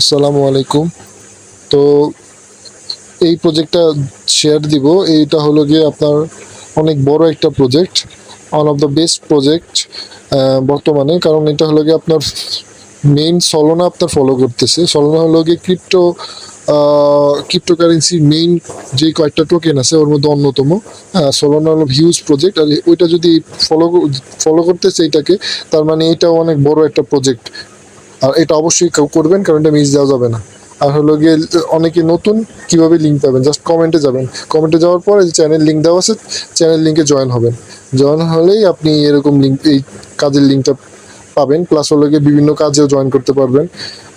আসসালামু আলাইকুম। তো এই প্রজেক্টটা শেয়ার দিব। এইটা হলো গিয়ে আপনার অনেক বড় একটা project, one of the best project বর্তমানে। কারণ এটা হলো গিয়ে আপনার মেইন সলোনা আপনার ফলো করতেছে। সলোনা হলো গিয়ে ক্রিপ্টোকারেন্সির মেইন যে কয়েকটা টোকেন আছে ওর মধ্যে অন্যতম। সলোনা হলো হিউজ প্রজেক্ট, আর ওইটা যদি ফলো ফলো করতেছে এটাকে, তার মানে এটাও অনেক বড় একটা প্রজেক্ট। আর এটা অবশ্যই করবেন, কারণ এটা মিস দেওয়া যাবে না। আর হলো গিয়ে অনেকে নতুন, কিভাবে লিঙ্ক পাবেন? জাস্ট কমেন্টে যাবেন, কমেন্টে যাওয়ার পর এই চ্যানেল লিঙ্ক দেওয়া আছে, চ্যানেল লিঙ্কে জয়েন হবেন। জয়েন হলেই আপনি এরকম লিঙ্ক, এই কাজের লিঙ্কটা পাবেন। প্লাস হলো গিয়ে বিভিন্ন কাজেও জয়েন করতে পারবেন।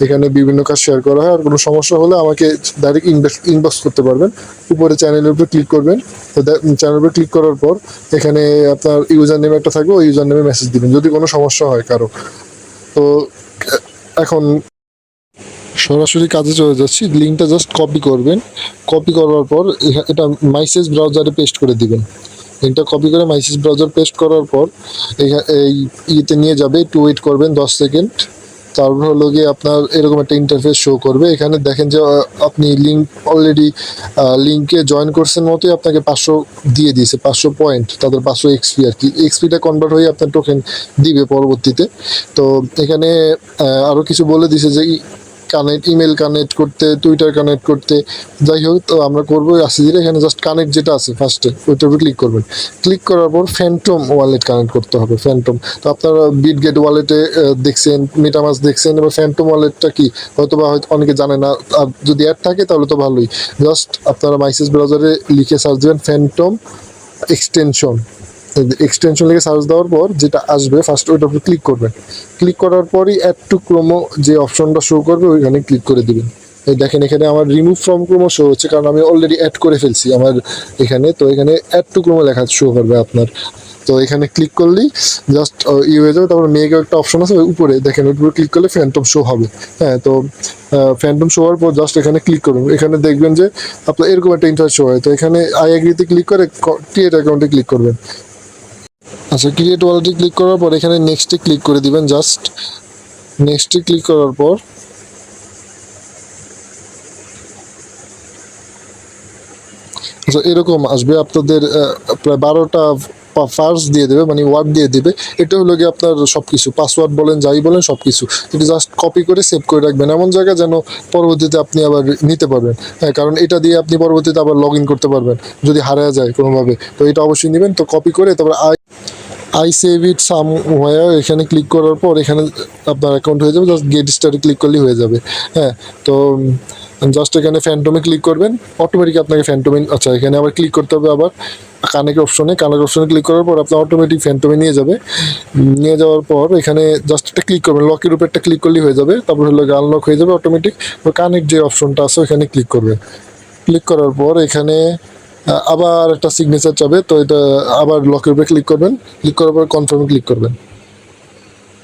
এখানে বিভিন্ন কাজ শেয়ার করা হয়। আর কোনো সমস্যা হলে আমাকে ডাইরেক্ট ইনবক্স করতে পারবেন। উপরে চ্যানেলের উপর ক্লিক করবেন। তো চ্যানেলের উপর ক্লিক করার পর এখানে আপনার ইউজার নেম একটা থাকবে, ওই ইউজার নেমে মেসেজ দিবেন যদি কোনো সমস্যা হয় কারো। তো এখন সরাসরি কাজে চলে যাচ্ছি। লিঙ্কটা জাস্ট কপি করবেন। কপি করার পর এটা মাইসেজ ব্রাউজারে পেস্ট করে দিবেন। লিঙ্কটা কপি করে মাইসেজ ব্রাউজার পেস্ট করার পর এই ইয়েতে নিয়ে যাবে, একটু ওয়েট করবেন 10 সেকেন্ড। তারপর হলো গিয়ে আপনার এরকম একটা ইন্টারফেস শো করবে। এখানে দেখেন যে আপনি লিঙ্ক অলরেডি লিঙ্কে জয়েন করছেন মতোই আপনাকে 500 দিয়ে দিয়েছে, 500 পয়েন্ট, তাদের 500 এক্সপি আর কি। এক্সপিটা কনভার্ট হয়ে আপনার টোকেন দিবে পরবর্তীতে। তো এখানে আরও কিছু বলে দিছে যে ইমেল কানেক্ট করতে, টুইটার কানেক্ট করতে। যাই হোক, তো আমরা করবো আস্তে ধীরে। এখানে জাস্ট কানেক্ট যেটা আছে ফার্স্টে, ওইটার উপর ক্লিক করবেন। ক্লিক করার পর ফ্যান্টম ওয়ালেট কানেক্ট করতে হবে। ফ্যান্টম, তো আপনারা বিটগেট ওয়ালেটে দেখছেন, মেটামাস্ক দেখছেন, এবার ফ্যান্টম ওয়ালেটটা কি হয়তো অনেকে জানে না। আর যদি অ্যাড থাকে তাহলে তো ভালোই। জাস্ট আপনারা মাইসেস ব্রাউজারে লিখে সার্চ দেবেন ফ্যান্টম এক্সটেনশন। এক্সটেনশন লিখে সার্চ দেওয়ার পর যেটা আসবে ফার্স্ট ওইটার উপর ক্লিক করবেন। ক্লিক করার পরই অ্যাড টু ক্রোমো যে অপশনটা শো করবে ওইখানে ক্লিক করে দিবেন। এই দেখেন এখানে আমার রিমুভ ফ্রম ক্রোমো শো হচ্ছে, কারণ আমি অলরেডি অ্যাড করে ফেলছি আমার এখানে। তো এখানে অ্যাড টু ক্রোমো লেখা শো করবে আপনার। তো এখানে ক্লিক করলেই জাস্ট হয়ে যাবে। তারপরে মেঘ একটা অপশন আছে উপরে, দেখেন ওর উপরে ক্লিক করলে ফ্যান্টম শো হবে। হ্যাঁ, তো ফ্যান্টম শো হওয়ার পর জাস্ট এখানে ক্লিক করুন। এখানে দেখবেন যে আপনার এরকম একটা ইন্টারফেস শো হয়। তো এখানে আই এগ্রিতে ক্লিক করে ক্রিয়েট অ্যাকাউন্টে ক্লিক করবেন। আচ্ছা, ক্রিয়েট ওয়ালেটে ক্লিক করার পর এখানে নেক্সটে ক্লিক করে দিবেন। জাস্ট নেক্সটে ক্লিক করার পর আচ্ছা এরকম আসবে আপনাদের প্রায় 12টা ফার্স্ট দিয়ে দেবে, মানে ওয়ার্ড দিয়ে দেবে। এটা হলো গিয়ে আপনার সব কিছু, পাসওয়ার্ড বলেন যাই বলেন সব কিছু। এটা জাস্ট কপি করে সেভ করে রাখবেন এমন জায়গায় যেন পরবর্তীতে আপনি আবার নিতে পারবেন। হ্যাঁ, কারণ এটা দিয়ে আপনি পরবর্তীতে আবার লগ ইন করতে পারবেন যদি হারিয়ে যায় কোনোভাবে। তো এটা অবশ্যই নেবেন। তো কপি করে তারপর আই সেভ ইট সামওয়্যার এখানে ক্লিক করার পর এখানে আপনার অ্যাকাউন্ট হয়ে যাবে। জাস্ট গেট স্টার্টে ক্লিক করলেই হয়ে যাবে। হ্যাঁ, তো জাস্ট এখানে ফ্যান্টমে ক্লিক করবেন, অটোমেটিক আপনাকে ফ্যান্টমে, আচ্ছা এখানে আবার ক্লিক করতে হবে আবার কানেক্ট অপশনে ক্লিক করার পর আপনার অটোমেটিক ফ্যান্টমে নিয়ে যাবে। নিয়ে যাওয়ার পর এখানে জাস্ট একটা ক্লিক করবেন, লকের উপর একটা ক্লিক করলেই হয়ে যাবে। তারপর হলো আনলক হয়ে যাবে অটোমেটিক। কানেক্ট যে অপশনটা আছে ওখানে ক্লিক করবেন। ক্লিক করার পর এখানে আবার একটা সিগনেচার চাবে। তো এটা আবার লকের উপরে ক্লিক করবেন। ক্লিক করার পর কনফার্মে ক্লিক করবেন।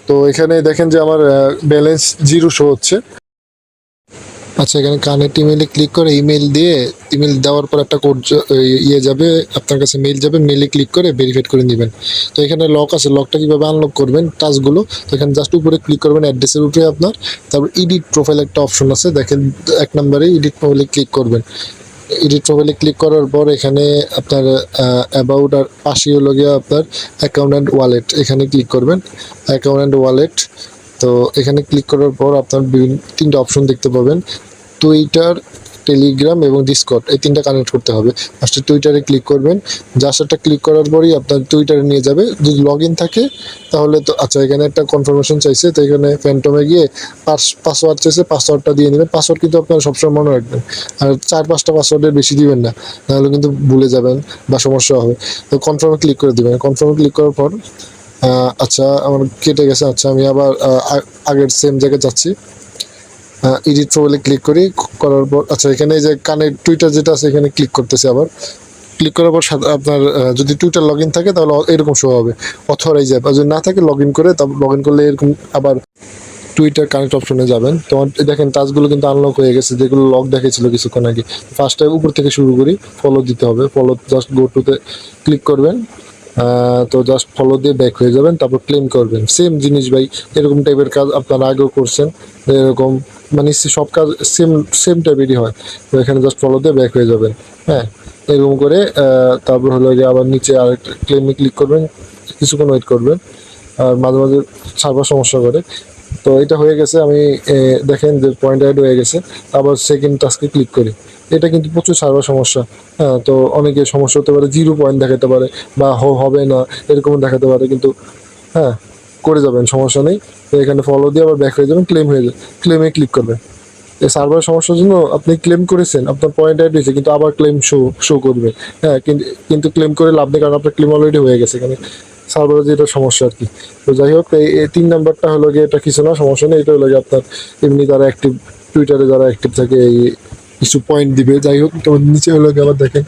তো এখানে দেখেন যে আমার ব্যালেন্স 0 শো হচ্ছে। আচ্ছা, এখানে কানেক্ট ইমেইলে ক্লিক করে ইমেল দেওয়ার পর একটা কোড ইয়ে যাবে আপনার কাছে, মেইল যাবে। মেইলে ক্লিক করে ভেরিফাইড করে নেবেন। তো এখানে লক আছে, লকটা কীভাবে আনলক করবেন টাচগুলো, তো এখানে জাস্ট উপরে ক্লিক করবেন অ্যাড্রেসের উপরে আপনার। তারপর এডিট প্রোফাইল একটা অপশন আছে, দেখেন 1 নম্বরে এডিট প্রোফাইলে ক্লিক করবেন। এডিট প্রোফাইলে ক্লিক করার পর এখানে আপনার অ্যাবাউট আর পাশে হলো গিয়ে আপনার অ্যাকাউন্ট অ্যান্ড ওয়ালেট, এখানে ক্লিক করবেন অ্যাকাউন্ট অ্যান্ড ওয়ালেট। তো এখানে ক্লিক করার পর আপনার বিভিন্ন 3টা অপশন দেখতে পাবেন, টুইটার, টেলিগ্রাম এবং ডিসকর্ড, এই 3টা কানেক্ট করতে হবে। ফার্স্টে টুইটারে ক্লিক করবেন। জাস্ট একটা ক্লিক করার পরই আপনার টুইটারে নিয়ে যাবে। যদি লগ ইন থাকে তাহলে তো আচ্ছা, এখানে একটা কনফার্মেশন চাইছে। তো এখানে ফ্যান্টমে গিয়ে পাসওয়ার্ড চাইছে, পাসওয়ার্ডটা দিয়ে নেবেন। পাসওয়ার্ড কিন্তু আপনারা সবসময় মনে রাখবেন, আর 4-5টা পাসওয়ার্ডের বেশি দিবেন না, নাহলে কিন্তু ভুলে যাবেন বা সমস্যা হবে। তো কনফার্মে ক্লিক করে দেবেন। কনফার্মে ক্লিক করার পর আচ্ছা আমার কেটে গেছে। আচ্ছা, আমি আবার আগের সেম জায়গায় যাচ্ছি। এডিট প্রোফাইলে ক্লিক করার পর আচ্ছা এখানে যে কানেক্ট টুইটার যেটা আছে এখানে ক্লিক করতেছে। আবার ক্লিক করার পর আপনার যদি টুইটার লগ ইন থাকে তাহলে এরকম শো হবে অথরাইজ অ্যাপ, আর যদি না থাকে লগ ইন করে, তারপর লগ ইন করলে এরকম আবার টুইটার কানেক্ট অপশনে যাবেন। তোমার দেখেন টাচগুলো কিন্তু আনলক হয়ে গেছে, যেগুলো লক দেখেছিল কিছুক্ষণ আগে। ফার্স্ট টাইম উপর থেকে শুরু করি, ফলো দিতে হবে। ফলো জাস্ট গো টুতে ক্লিক করবেন। তো জাস্ট ফলো দিয়ে ব্যাক হয়ে যাবেন, তারপর ক্লেম করবেন। সেম জিনিস ভাই, এরকম টাইপের কাজ আপনারা আগেও করছেন, এরকম মানে সব কাজ সেম সেম টাইপেরই হয়। তো এখানে জাস্ট ফলো দিয়ে ব্যাক হয়ে যাবেন। হ্যাঁ, এরকম করে তারপর হলো যে আবার নিচে আরেকটা ক্লেমে ক্লিক করবেন, কিছুক্ষণ ওয়েট করবেন। আর মাঝে মাঝে সার্ভার সমস্যা করে। তো এটা হয়ে গেছে, আমি দেখেন যে পয়েন্ট অ্যাড হয়ে গেছে। আবার সেকেন্ড টাস্কে ক্লিক করি, এটা কিন্তু প্রচুর সার্ভার সমস্যা। হ্যাঁ, তো অনেকে সমস্যা হতে পারে, 0 পয়েন্ট দেখাতে পারে বা হবে না এরকম দেখাতে পারে, কিন্তু হ্যাঁ করে যাবেন, সমস্যা নেই। তো এখানে ফলো দিয়ে আবার ব্যাক হয়ে যাবেন, ক্লেম হয়ে যাবে, ক্লেমে ক্লিক করবেন। এই সার্ভার সমস্যার জন্য আপনি ক্লেম করেছেন, আপনার পয়েন্ট অ্যাড হয়েছে, কিন্তু আবার ক্লেম শো করবে। হ্যাঁ, কিন্তু ক্লেম করে লাভ নেই, কারণ আপনার ক্লেম অলরেডি হয়ে গেছে এখানে, সার্ভারের যেটা সমস্যা আর কি। তো যাই হোক, এই 3 নাম্বারটা হলো গিয়ে, এটা কিছু না, সমস্যা নেই। এটা হলো গিয়ে আপনার এমনি যারা অ্যাক্টিভ, টুইটারে যারা অ্যাক্টিভ থাকে এই কিছু পয়েন্ট দিবে। যাই হোক, তো নিচে হলো গিয়ে আবার দেখেন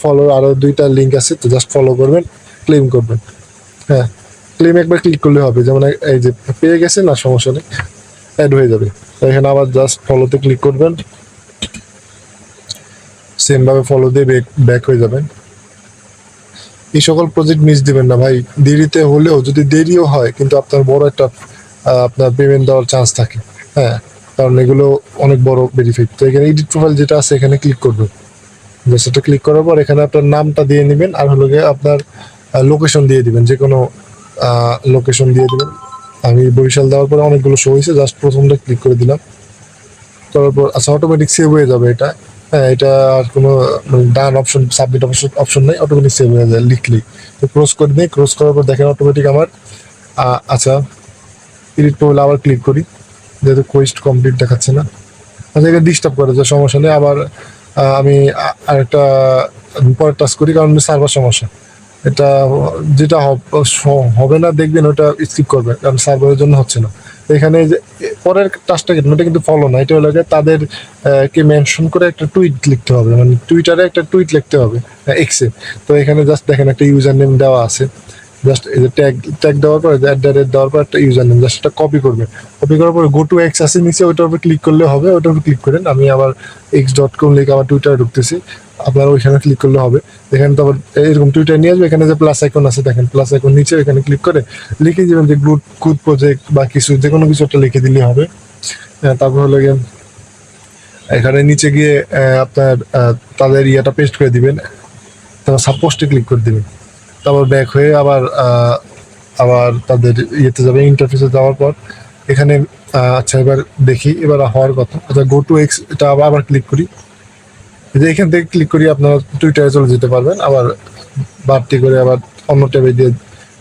ফলো, আরও 2টা লিঙ্ক আছে, তো জাস্ট ফলো করবেন, ক্লেম করবেন। হ্যাঁ, ক্লেম একবার ক্লিক করলে হবে, যেমন এই যে পেয়ে গেছে না, সমস্যা নেই, অ্যাড হয়ে যাবে। এখানে আবার জাস্ট ফলোতে ক্লিক করবেন, সেমভাবে ফলো দিয়ে ব্যাক হয়ে যাবেন। এই সকল প্রজেক্ট মিস দিবেন না ভাই, দেরিতে হলেও, যদি দেরিও হয় কিন্তু আপনার বড় একটা আপনার পেমেন্ট দেওয়ার চান্স থাকে। হ্যাঁ, কারণ এগুলো অনেক বড় বেনিফিট। তো এখানে এডিট প্রোফাইল যেটা আছে এখানে ক্লিক করবেন, সেটা ক্লিক করার পর এখানে আপনার নামটা দিয়ে নেবেন, আর হলো গিয়ে আপনার লোকেশন দিয়ে দিবেন, যে কোনো লোকেশন দিয়ে দিবেন। আমি বরিশাল দেওয়ার পরে অনেকগুলো শো হয়েছে, জাস্ট প্রথমটা ক্লিক করে দিলাম। তারপর আচ্ছা, অটোমেটিক সেভ হয়ে যাবে এটা। হ্যাঁ, এটা আর কোনো ডান অপশন, সাবমিট অপশন নেই, অটোমেটিক সেভ হয়ে যায় লিখলেই। তো ক্রস করে দিই, ক্রস করার পর দেখেন অটোমেটিক আমার আচ্ছা, এডিট প্রোফাইল আবার ক্লিক করি, যেহেতু কোয়েস্ট কমপ্লিট দেখাচ্ছে না। আচ্ছা, এটা ডিস্টার্ব করে, যে সমস্যা নেই। আবার আমি আরেকটা পরের টাচ করি, কারণ সার্ভার সমস্যা। এটা যেটা হবে না দেখবেন, ওটা স্কিপ করবেন, কারণ সার্ভারের জন্য হচ্ছে না। তো এখানে যে পরের টাস্কটা কিন্তু, এটা কিন্তু ফলো না, এটা হলো গিয়ে তাদের কে মেনশন করে একটা টুইট লিখতে হবে, মানে টুইটারে একটা টুইট লিখতে হবে, এক্সে। তো এখানে জাস্ট দেখেন একটা ইউজার নেম দেওয়া আছে, জাস্ট এই যে ট্যাগ দেওয়ার পর, @, দেওয়ার পর একটা ইউজার নেম, জাস্ট এটা কপি করবেন। কপি করার পর গো টু এক্স আছে নিচে, ওইটার উপর ক্লিক করলে হবে, ওইটার উপর ক্লিক করেন। আমি আবার x.com লিখে আবার টুইটারে ঢুকতেছি, আপনারা ওইখানে ক্লিক করলে হবে। এখানে তো আবার এরকম টুইটার নিয়ে আসবে, এখানে যে প্লাস আইকন আছে দেখেন, প্লাস আইকন নিচে, এখানে ক্লিক করে লিখে দিবেন যে গুড প্রজেক্ট বা কিছু, যে কোনো কিছু একটা লিখে দিলে হবে। তারপর হলো গিয়ে এখানে নিচে গিয়ে আপনার তাদের ইয়েটা পেস্ট করে দিবেন, তারপর সাপোস্টে ক্লিক করে দিবেন। তারপর ব্যাক হয়ে আবার আবার তাদের ইয়েতে যাবে, ইন্টারফেসে যাওয়ার পর এখানে আচ্ছা, এবার দেখি এবার হওয়ার কথা। আচ্ছা, গো টু এক্স, এটা আবার ক্লিক করি, যে এখান থেকে ক্লিক করি আপনারা টুইটারে চলে যেতে পারবেন, আবার বাড়তি করে আবার অন্য ট্যাবে দিয়ে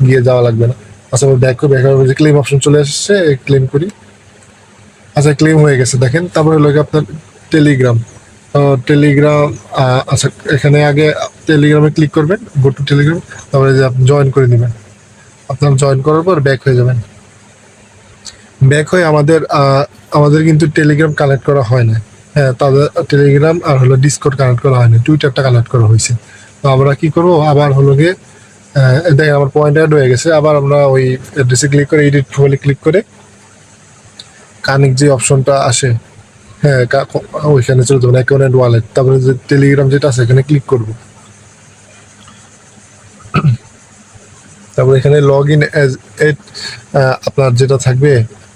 গিয়ে যাওয়া লাগবে না। আচ্ছা, ব্যাক যে ক্লেম অপশন চলে আসছে, ক্লেম করি। আচ্ছা, ক্লেম হয়ে গেছে দেখেন। তারপরে হলো আপনার টেলিগ্রাম, টেলিগ্রাম। আচ্ছা, এখানে আগে টেলিগ্রামে ক্লিক করবেন, গো টু টেলিগ্রাম, তারপরে যে আপনি জয়েন করে নেবেন। আপনার জয়েন করার পর ব্যাক হয়ে যাবেন। ব্যাক হয়ে আমাদের কিন্তু টেলিগ্রাম কানেক্ট করা হয় না। হ্যাঁ, তাদের টেলিগ্রাম আর হলো ডিসকর্ড কানেক্ট করা হয়নি, টুইটারটা কানেক্ট করা হয়েছে। তো আমরা কি করবো, আবার হলো গিয়ে দেখেন আমার পয়েন্ট অ্যাড হয়ে গেছে। আবার আমরা ওই অ্যাড্রেসে ক্লিক করে, এডিট প্রোফাইলে ক্লিক করে কানেক্ট যে অপশনটা আসে, হ্যাঁ, ওইখানে চলে যাবেন, অ্যাকাউন্ট অ্যান্ড ওয়ালেট। তারপরে যে টেলিগ্রাম যেটা আছে এখানে ক্লিক করবো। তারপর এখানে লগ ইন অ্যাজ এট, আপনার যেটা থাকবে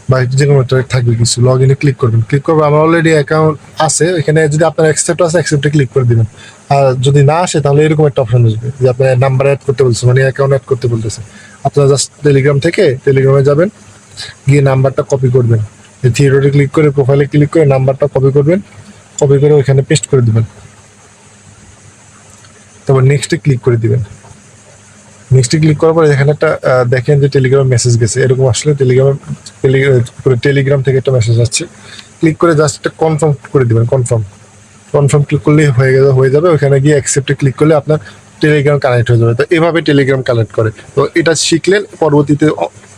বা যে কোনো একটা থাকবে কিছু, লগ ইনে ক্লিক করবেন। ক্লিক করবো, আমার অলরেডি অ্যাকাউন্ট আছে এখানে, যদি আপনার অ্যাকসেপ্ট আছে অ্যাকসেপ্টে ক্লিক করে দিবেন। আর যদি না আসে তাহলে এরকম একটা অপশন আসবে, যে আপনার নাম্বার অ্যাড করতে বলছে, মানে অ্যাকাউন্ট অ্যাড করতে বলতেছে। আপনারা জাস্ট টেলিগ্রাম থেকে টেলিগ্রামে যাবেন, গিয়ে নাম্বারটা কপি করবেন, থিয়েটারে ক্লিক করে প্রোফাইলে ক্লিক করে নাম্বারটা কপি করবেন, কপি করে ওইখানে পেস্ট করে দিবেন। তারপর নেক্সটে ক্লিক করে দিবেন। নেক্সটে ক্লিক করার পরে এখানে একটা দেখেন যে টেলিগ্রাম মেসেজ গেছে, এরকম আসলে টেলিগ্রাম থেকে একটা মেসেজ আসছে। ক্লিক করে জাস্ট একটা কনফার্ম করে দিবেন, কনফার্ম ক্লিক করলেই হয়ে যাবে। ওখানে গিয়ে অ্যাকসেপ্টে ক্লিক করলে আপনার টেলিগ্রাম কানেক্ট হয়ে যাবে। তো এভাবে টেলিগ্রাম কানেক্ট করে। তো এটা শিখলেন, পরবর্তীতে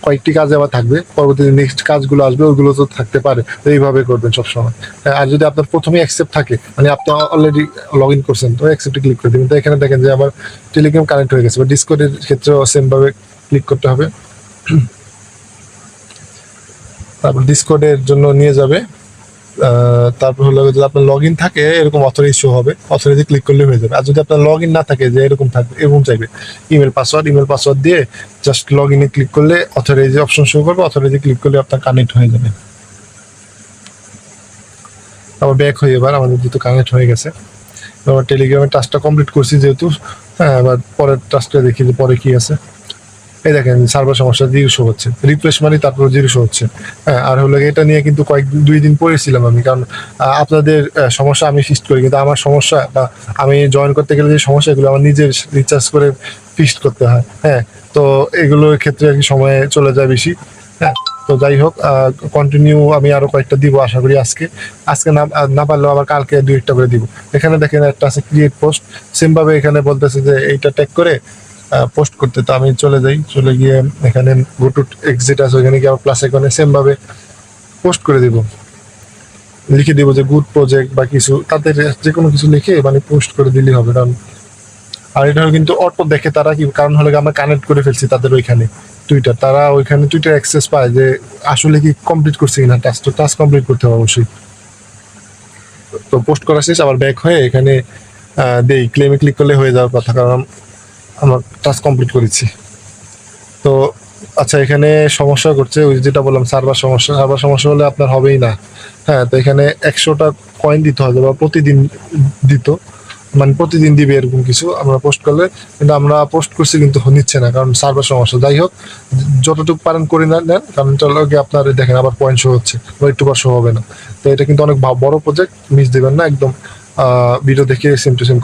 কয়েকটি কাজ আবার থাকবে, পরবর্তীতে নেক্সট কাজগুলো আসবে, ওইগুলো তো থাকতে পারে। তো এইভাবে করবেন সবসময়। আর যদি আপনার প্রথমেই অ্যাকসেপ্ট থাকে, মানে আপনি অলরেডি লগ ইন করছেন, তো অ্যাকসেপ্টে ক্লিক করে দেবেন। তো এখানে দেখেন যে আমার টেলিগ্রাম কানেক্ট হয়ে গেছে। বা ডিসকর্ডের ক্ষেত্রেও সেমভাবে ক্লিক করতে হবে। তারপর ডিসকর্ডের জন্য নিয়ে যাবে, তারপর হলো যদি আপনার লগ ইন থাকে এরকম অথরাইজ শো হবে, অথরাইজে ক্লিক করলে হয়ে যাবে। আর যদি আপনার লগ ইন না থাকে যে এরকম থাকবে, এরকম চাইবে ইমেল পাসওয়ার্ড দিয়ে জাস্ট লগ ইনে ক্লিক করলে অথরাইজে অপশন শো করবে, অথরাইজে ক্লিক করলে আপনার কানেক্ট হয়ে যাবে। আবার ব্যাক হয়ে এবার আমাদের যেহেতু কানেক্ট হয়ে গেছে, আবার টেলিগ্রামের টাস্কটা কমপ্লিট করছি যেহেতু, হ্যাঁ এবার পরের টাস্কটা দেখি যে পরে কি আছে। এই দেখেন সার্ভার সমস্যা 0 শো হচ্ছে, রিফ্রেশ মারি তারপর 0 শো হচ্ছে। হ্যাঁ আর হলো এটা নিয়ে কিন্তু 2 দিন পড়েছিলাম আমি, কারণ আপনাদের সমস্যা আমি ফিক্সড করি, কিন্তু আমার সমস্যা বা আমি জয়েন করতে গেলে যে সমস্যা এগুলো আমার নিজের রিচার্জ করে ফিক্সড করতে হয়। হ্যাঁ তো এগুলোর ক্ষেত্রে আর কি সময় চলে যায় বেশি। হ্যাঁ তো যাই হোক, কন্টিনিউ আমি আরো কয়েকটা দিব আশা করি আজকে, না পারলেও আবার কালকে 2-1টা করে দিব। এখানে দেখেন একটা আছে ক্রিয়েট পোস্ট, সেমভাবে এখানে বলতেছে যে এইটা ট্যাগ করে পোস্ট করতে। তো আমি চলে গিয়ে এখানে গো টু এক্সিট আছে, ওইখানে গিয়ে প্লাস আইকনে সেম ভাবে পোস্ট করে দিব, লিখে দিব যে গুড প্রজেক্ট বা কিছু, তাদের যে কোনো কিছু লিখে মানে পোস্ট করে দিলেই হবে। কারণ আর এটা কিন্তু অটো দেখে তারা, কি কারণ হলে আমরা কানেক্ট করে ফেলছি তাদের ওইখানে টুইটার, তারা ওইখানে টুইটার অ্যাক্সেস পায় যে আসলে কি কমপ্লিট করছে কিনা টাস্ক। তো টাস্ক কমপ্লিট করতে হবে অবশ্যই। তো পোস্ট করা শেষ, আবার ব্যাক হয়ে এখানে দেই ক্লেমে ক্লিক করলে হয়ে যাওয়ার কথা, কারণ আমার টাস্ক কমপ্লিট করেছি। তো আচ্ছা এখানে সমস্যা করছে, ওই যেটা বললাম সার্ভার সমস্যা হলে আপনার হবেই না। হ্যাঁ তো এখানে 100টা কয়েন দিতে হবে বা প্রতিদিন দিত, মানে প্রতিদিন দিবে এরকম কিছু আমরা পোস্ট করলে, কিন্তু আমরা পোস্ট করছি কিন্তু নিচ্ছে না, কারণ সার্ভার সমস্যা। যাই হোক যতটুকু পারেন করে নেন, কারণ এটা লগে আপনার দেখেন আবার পয়েন্ট শো হচ্ছে বা একটু শো হবে না। তো এটা কিন্তু অনেক বড় প্রজেক্ট, মিস দেবেন না একদম। ভিডিও দেখে সেম টু সেম